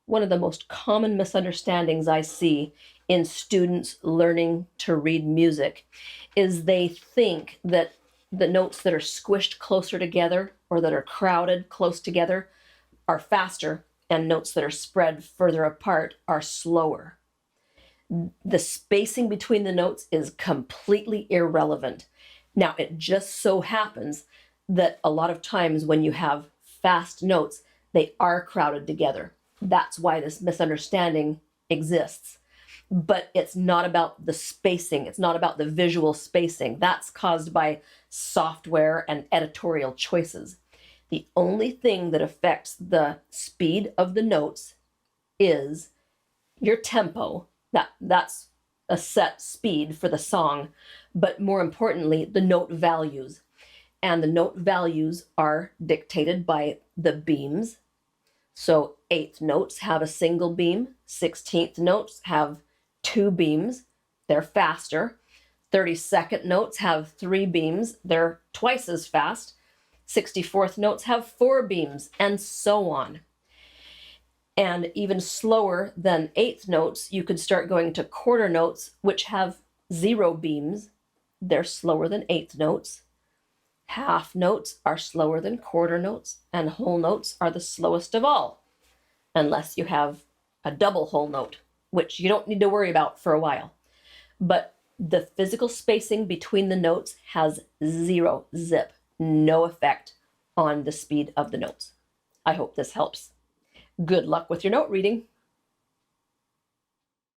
one of the most common misunderstandings I see in students learning to read music is they think that the notes that are squished closer together or that are crowded close together are faster, and notes that are spread further apart are slower. The spacing between the notes is completely irrelevant. Now, it just so happens that a lot of times when you have fast notes, they are crowded together. That's why this misunderstanding exists. But it's not about the spacing. It's not about the visual spacing. That's caused by software and editorial choices. The only thing that affects the speed of the notes is your tempo. That's a set speed for the song, but more importantly, the note values. And the note values are dictated by the beams. So 8th notes have a single beam, 16th notes have 2 beams, they're faster. 32nd notes have 3 beams, they're twice as fast. 64th notes have 4 beams, and so on. And even slower than 8th notes, you could start going to quarter notes, which have 0 beams. They're slower than 8th notes. Half notes are slower than quarter notes, and whole notes are the slowest of all, unless you have a double whole note, which you don't need to worry about for a while. But the physical spacing between the notes has 0, zip, no effect on the speed of the notes. I hope this helps. Good luck with your note reading.